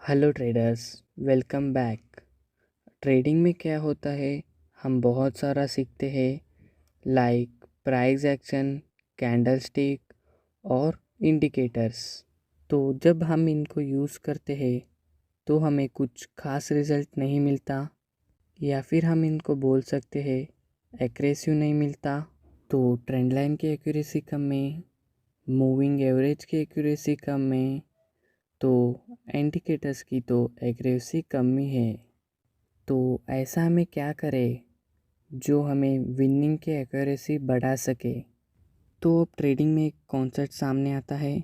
Hello traders, welcome back. Trading में क्या होता है, हम बहुत सारा सीखते हैं लाइक प्राइस एक्शन, कैंडलस्टिक और इंडिकेटर्स। तो जब हम इनको यूज़ करते हैं तो हमें कुछ खास रिज़ल्ट नहीं मिलता, या फिर हम इनको बोल सकते हैं एक्यूरेसी नहीं मिलता। तो ट्रेंड लाइन की एक्यूरेसी कम है, मूविंग एवरेज की एक्यूरेसी कम है, तो इंडिकेटर्स की तो एक्यूरेसी कम ही है। तो ऐसा हमें क्या करें जो हमें विनिंग की एक्यूरेसी बढ़ा सके। तो अब ट्रेडिंग में एक कॉन्सेप्ट सामने आता है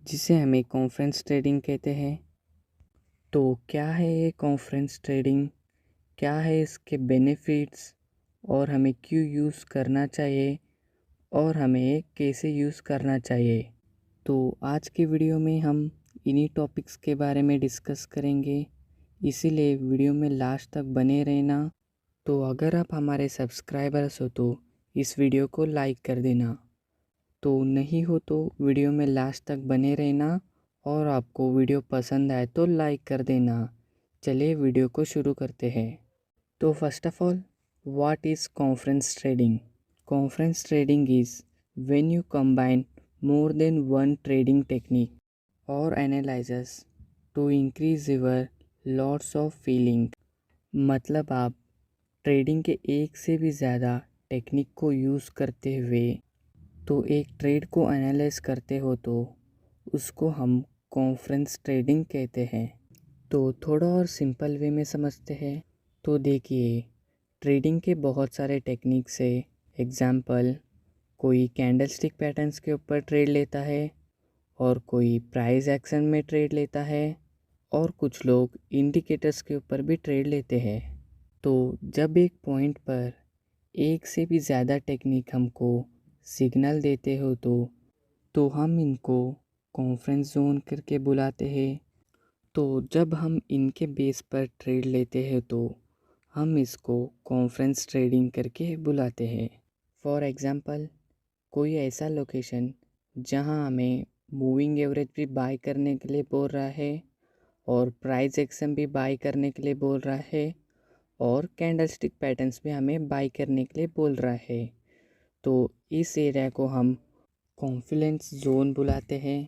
जिसे हमें कॉन्फ्रेंस ट्रेडिंग कहते हैं। तो क्या है ये कॉन्फ्रेंस ट्रेडिंग, क्या है इसके बेनिफिट्स, और हमें क्यों यूज़ करना चाहिए, और हमें कैसे यूज़ करना चाहिए। तो आज की वीडियो में हम इन्हीं टॉपिक्स के बारे में डिस्कस करेंगे, इसीलिए वीडियो में लास्ट तक बने रहना। तो अगर आप हमारे सब्सक्राइबर्स हो तो इस वीडियो को लाइक कर देना, तो नहीं हो तो वीडियो में लास्ट तक बने रहना, और आपको वीडियो पसंद आए तो लाइक कर देना। चलिए वीडियो को शुरू करते हैं। तो first of all, what is conference trading? Conference trading is when you combine more than one trading technique or analysis to increase your lots of feeling। मतलब आप ट्रेडिंग के एक से भी ज़्यादा टेक्निक को यूज़ करते हुए तो एक ट्रेड को एनालाइज करते हो, तो उसको हम कॉन्फ्रेंस ट्रेडिंग कहते हैं। तो थोड़ा और सिंपल वे में समझते हैं। तो देखिए, ट्रेडिंग के बहुत सारे टेक्निक्स है। एग्जाम्पल, कोई कैंडलस्टिक पैटर्न्स के ऊपर ट्रेड लेता है, और कोई प्राइस एक्शन में ट्रेड लेता है, और कुछ लोग इंडिकेटर्स के ऊपर भी ट्रेड लेते हैं। तो जब एक पॉइंट पर एक से भी ज़्यादा टेक्निक हमको सिग्नल देते हो, तो हम इनको कॉन्फ्रेंस जोन करके बुलाते हैं। तो जब हम इनके बेस पर ट्रेड लेते हैं तो हम इसको कॉन्फ्रेंस ट्रेडिंग करके बुलाते हैं। फॉर एग्ज़ाम्पल, कोई ऐसा लोकेशन जहां हमें मूविंग एवरेज भी बाय करने के लिए बोल रहा है, और प्राइस एक्शन भी बाय करने के लिए बोल रहा है, और कैंडलस्टिक पैटर्न्स भी हमें बाय करने के लिए बोल रहा है, तो इस एरिया को हम कॉन्फ्लुएंस जोन बुलाते हैं।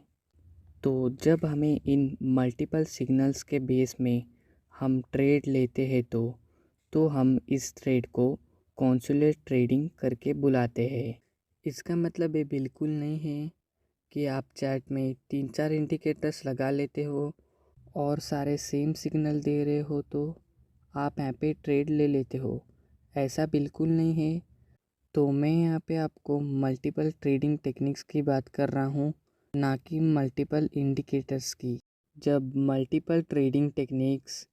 तो जब हमें इन मल्टीपल सिग्नल्स के बेस में हम ट्रेड लेते हैं, तो हम इस ट्रेड को कॉन्सुलेट ट्रेडिंग करके बुलाते हैं। इसका मतलब ये बिल्कुल नहीं है कि आप चार्ट में 3-4 इंडिकेटर्स लगा लेते हो और सारे सेम सिग्नल दे रहे हो तो आप यहाँ पे ट्रेड ले लेते हो। ऐसा बिल्कुल नहीं है। तो मैं यहाँ पे आपको मल्टीपल ट्रेडिंग टेक्निक्स की बात कर रहा हूँ, ना कि मल्टीपल इंडिकेटर्स की। जब मल्टीपल ट्रेडिंग टेक्निक्स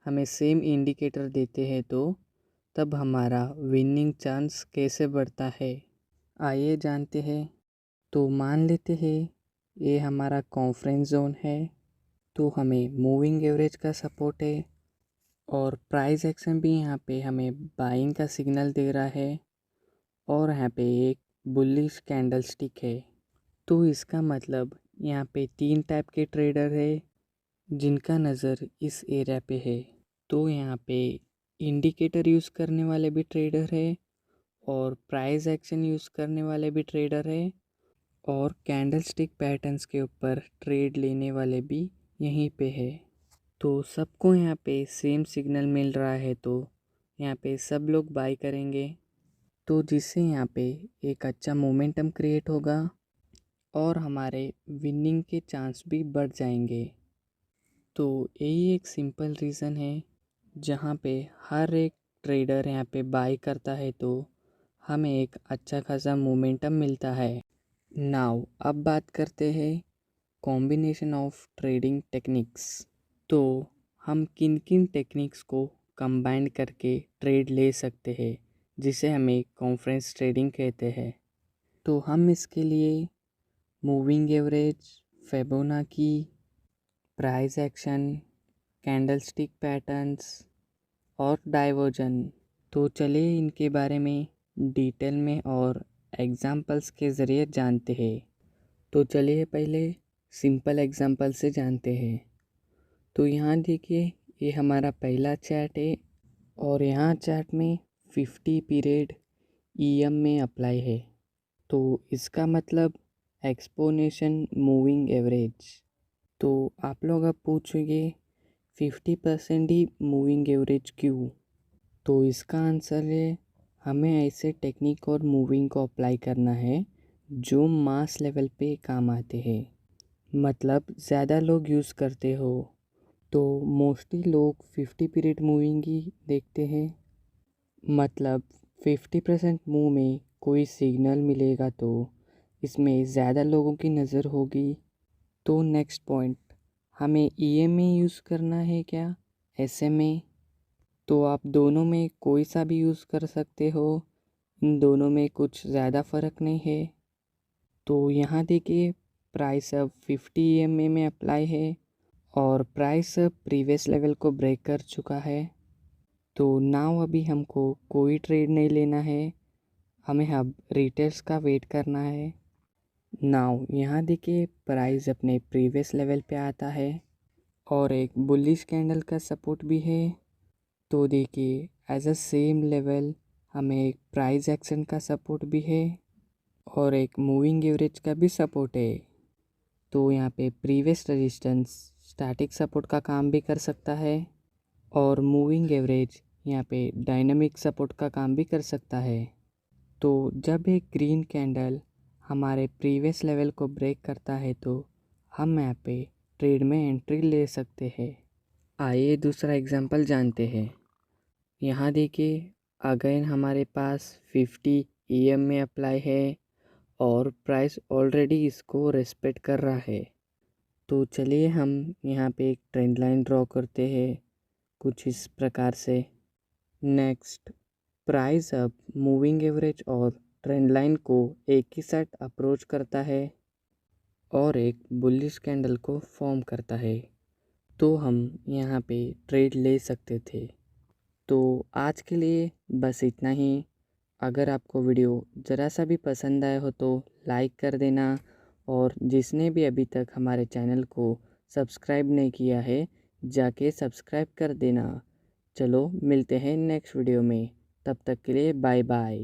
हमें सेम इंडिकेटर देते हैं, तो तब हमारा विनिंग चांस कैसे बढ़ता है, आइए जानते हैं। तो मान लेते हैं ये हमारा कॉन्फ्रेंस जोन है, तो हमें मूविंग एवरेज का सपोर्ट है, और प्राइस एक्शन भी यहाँ पे हमें बाइंग का सिग्नल दे रहा है, और यहाँ पे एक बुलिश कैंडल स्टिक है। तो इसका मतलब यहाँ पे 3 टाइप के ट्रेडर है जिनका नज़र इस एरिया पे है। तो यहाँ पे इंडिकेटर यूज़ करने वाले भी ट्रेडर है, और प्राइस एक्शन यूज़ करने वाले भी ट्रेडर है, और कैंडलस्टिक पैटर्न्स के ऊपर ट्रेड लेने वाले भी यहीं पे है। तो सबको यहाँ पे सेम सिग्नल मिल रहा है, तो यहाँ पे सब लोग बाय करेंगे, तो जिससे यहाँ पे एक अच्छा मोमेंटम क्रिएट होगा, और हमारे विनिंग के चांस भी बढ़ जाएंगे। तो यही एक सिंपल रीज़न है जहाँ पे हर एक ट्रेडर यहाँ पे बाय करता है, तो हमें एक अच्छा खासा मोमेंटम मिलता है। नाउ अब बात करते हैं कॉम्बिनेशन ऑफ ट्रेडिंग टेक्निक्स। तो हम किन किन टेक्निक्स को कंबाइन करके ट्रेड ले सकते हैं, जिसे हमें कॉन्फ्रेंस ट्रेडिंग कहते हैं। तो हम इसके लिए moving average, Fibonacci, price action, candlestick patterns और डाइवर्जन, तो चलिए इनके बारे में डिटेल में और एग्जाम्पल्स के ज़रिए जानते हैं। तो चलिए पहले सिंपल एग्जांपल से जानते हैं। तो यहाँ देखिए ये हमारा पहला चार्ट है और यहाँ चार्ट में 50 पीरियड EM में अप्लाई है। तो इसका मतलब एक्सपोनेंशियल मूविंग एवरेज। तो आप लोग अब पूछोगे 50% ही मूविंग एवरेज क्यों? तो इसका आंसर है हमें ऐसे टेक्निक और मूविंग को अप्लाई करना है जो मास लेवल पे काम आते हैं, मतलब ज़्यादा लोग यूज़ करते हो। तो मोस्टली लोग 50 पीरियड मूविंग ही देखते हैं, मतलब 50% मूव में कोई सिग्नल मिलेगा तो इसमें ज़्यादा लोगों की नज़र होगी। तो नेक्स्ट पॉइंट, हमें EMA यूज़ करना है क्या SMA? तो आप दोनों में कोई सा भी यूज़ कर सकते हो, इन दोनों में कुछ ज़्यादा फ़र्क नहीं है। तो यहाँ देखिए प्राइस अब 50 EMA में अप्लाई है और प्राइस अब प्रीवियस लेवल को ब्रेक कर चुका है। तो नाउ अभी हमको कोई ट्रेड नहीं लेना है, हमें अब रिटेल्स का वेट करना है। नाउ यहाँ देखिए प्राइस अपने प्रीवियस लेवल पे आता है और एक बुलिश कैंडल का सपोर्ट भी है। तो देखिए एज अ सेम लेवल हमें एक प्राइस एक्शन का सपोर्ट भी है और एक मूविंग एवरेज का भी सपोर्ट है। तो यहाँ पे प्रीवियस रेजिस्टेंस स्टैटिक सपोर्ट का काम भी कर सकता है और मूविंग एवरेज यहाँ पे डायनामिक सपोर्ट का काम भी कर सकता है। तो जब एक ग्रीन कैंडल हमारे प्रीवियस लेवल को ब्रेक करता है तो हम यहाँ पे ट्रेड में एंट्री ले सकते हैं। आइए दूसरा एग्जांपल जानते हैं। यहाँ देखिए अगेन हमारे पास 50 EM में अप्लाई है और प्राइस ऑलरेडी इसको रेस्पेक्ट कर रहा है। तो चलिए हम यहाँ पे एक ट्रेंड लाइन ड्रॉ करते हैं कुछ इस प्रकार से। नेक्स्ट, प्राइस अब मूविंग एवरेज और ट्रेंड लाइन को एक ही साथ अप्रोच करता है और एक बुलिश कैंडल को फॉर्म करता है, तो हम यहाँ पे ट्रेड ले सकते थे। तो आज के लिए बस इतना ही। अगर आपको वीडियो ज़रा सा भी पसंद आया हो तो लाइक कर देना और जिसने भी अभी तक हमारे चैनल को सब्सक्राइब नहीं किया है जाके सब्सक्राइब कर देना। चलो मिलते हैं नेक्स्ट वीडियो में, तब तक के लिए बाय बाय।